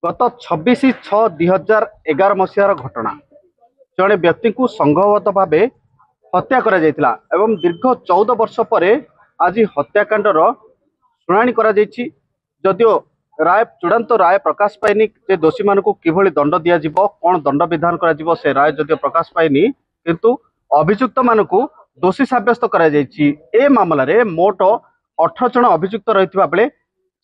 गत 26/6/2011 मसीहार घटना जड़े व्यक्ति को संघबद्ध भाव हत्या करा जायतिला एवं दीर्घ 14 वर्ष पर आज हत्याकांडर शुणाणी करा जायछि। जदियो राय चूड़ांत राय प्रकाश पाइनी जे दोषी मान को किभली दंड दिया जिवो कोन दंड विधान करा जिवो से राय जदियो प्रकाश पाइनी किंतु अभियुक्त मान को दोषी साब्यस्त करा जायछि। ए मामला रे मोट 18 जन अभियुक्त रहितबा बेले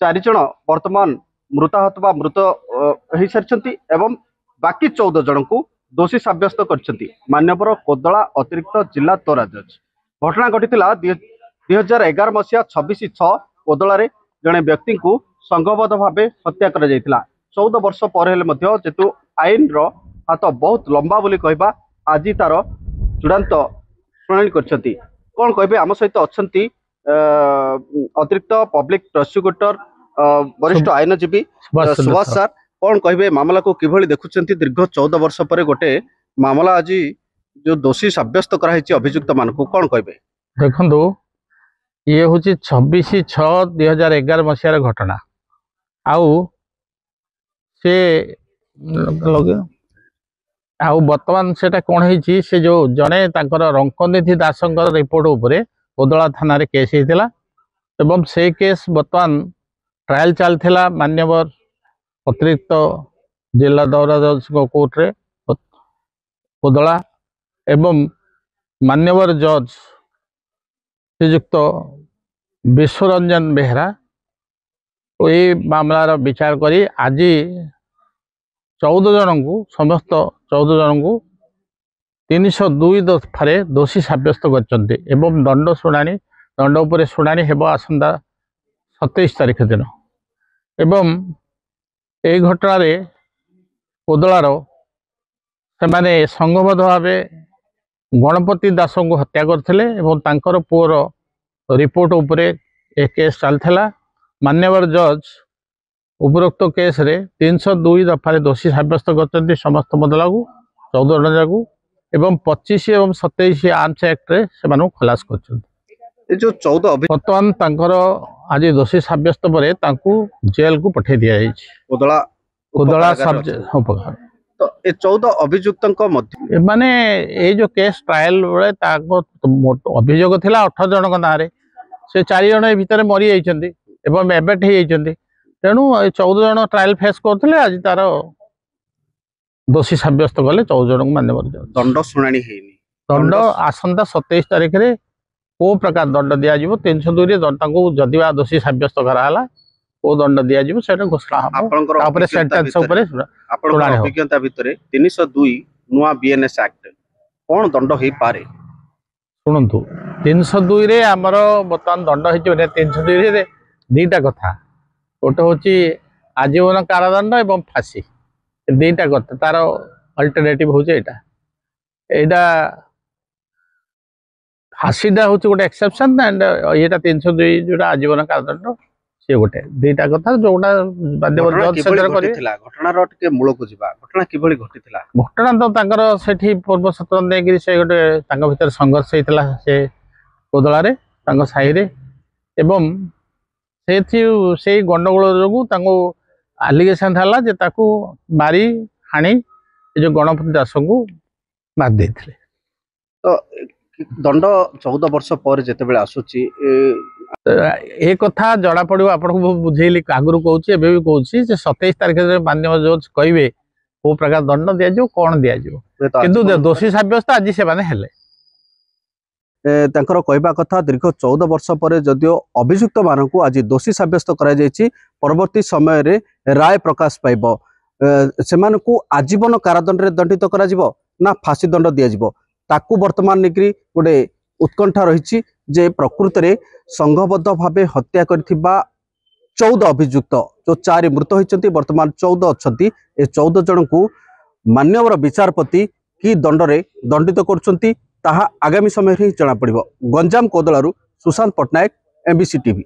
4 जन वर्तमान मृताहत बा मृत हो सारी एवं बाकी 14 जन को दोषी साब्यस्त करछंती मान्यवर कोदला अतिरिक्त जिला तोरा जज। घटना घटी 2011 मसीहा 26/6 कोदला रे जड़े व्यक्ति को संघबद्ध भाव हत्या करा जायतिला। 14 वर्ष पर जेतु आईन रो हाथ बहुत लंबा बोली कहबा आज तार चूड़ांत शुणाणी करछंती। कोन कहबे आम सहित अछंती अतिरिक्त पब्लिक प्रोसिक्यूटर वरिष्ठ आईनजीवी सुभाष सर। कौन कहे मामला को किभली देखुंत दीर्घ 14 वर्ष पर गोटे मामला आज जो दोषी साब्यस्त कराई अभियुक्त मान को कौन कहे? देखो ये हूँ 26/6/2011 मसीहार घटना आउ से बर्तमान से कौन है से जो जड़े रंकनिधि दासंकर रिपोर्ट उपरे कोदला थाना रे केस होता एवं से केस बर्तमान ट्रायल चलता मान्यवर अतिरिक्त जिला दौरा जज कोर्ट रे कोदला एवं मान्यवर जज श्रीयुक्त विश्वरंजन बेहरा तो ये मामलार विचार करी आज 14 जन को समस्त 14 जन को 302 दफारे दोषी साब्यस्त करछन्ते एवं दंड उपरे शुणाणी हेबो आसंता 27 तारीख दिन एवं यही घटना रे कोदलार से माने संघबद्ध भाव गणपति दास को हत्या करथिले एवं तांकर पुअर रिपोर्ट उपरे ए केस चलता। मान्यवर जज उपरोक्त केस रे 302 दफारे दोषी साब्यस्त करछन्ते समस्त बदला को 14 जन जाकू एवं 25 एवं 27 आर्म्स एक्ट रे से मानु खलास करछन्ते। जो 14 वर्तमान तांकर आज दोषी साब्यस्त पर जेल को पठे दिया कोदला सब तो ए 14 अभियुक्त माने ये जो केस ट्रायल बेले अभियोग थिला 18 जन ना से 4 जन भितर मरी जाइछन्ती एवं एबेट हो जाइछन्ती तेणु 14 जन ट्रायल फेस करथिले आज तार दोषी साब्यस्त कले 14 जन को मान्यवर दंड शुणाणी हेनी दंड आसंता 27 तारीख रे को प्रकार दंड दिया 302 रे जदि दोषी साब्यस्त कराला को दंड दिया घोषणा अभिज्ञता भितर 302 नुआ बीएनएस एक्ट कौन दंड हो पारे? शुणु 302 रे आमर बर्तमान दंड हो 302 रे दीटा कथा गोटे हूँ आजीवन कारादंड एवं फांसी दीटा कथा तार अल्टरनेटिव हूँ यहाँ फांसीटा हूँ गोटे एक्सेप्शन एंड ये 302 जो आजीवन कारादंड सी गोटे दीटा कथा जोटा मूल को घटना किभली घटिथिला घटना तो सेठी पूर्व सतन देगिरी से गोटे भीतर संघर्ष होता से कोदला रे साही रे एवं से गंडगोल जो आलिगेसन था जे ताकू मारी हाणी जो गणपति दास को मार देथिले। तो दंड 14 वर्ष पर जेतेबेले आसुची ए कथा जड़ा पड़ो आपको बुझेली आगुरी कहूँ एवं भी कहूँ 27 तारीख मान्यवर जज कहे को प्रकार दंड दिज्व कौन दिज्व किंतु दोषी साब्यस्त आज से हेले कहवा कथा दीर्घ 14 वर्ष पर जदियो अभियुक्त मान को आज दोषी साब्यस्त करा जायछि परवर्ती समय रे राय प्रकाश पाइब से आजीवन कारादंड रे दंडित करा जिवो ना फांसी दंड दिया जिवो ताकू वर्तमान निकरी गोटे उत्कंठा रही जे प्रकृत रे संघबद्ध भाव हत्या करथिबा 14 अभियुक्त जो 4 मृत होइछन्ती वर्तमान 14 अछन्ती ए 14 जन को मान्यवर विचारपति की दंड रे दंडित करछन्ती ताहा आगामी समय रे जना पड़िबो। गंजाम कोदलारू सुशांत पटनायक एमबीसी टीवी।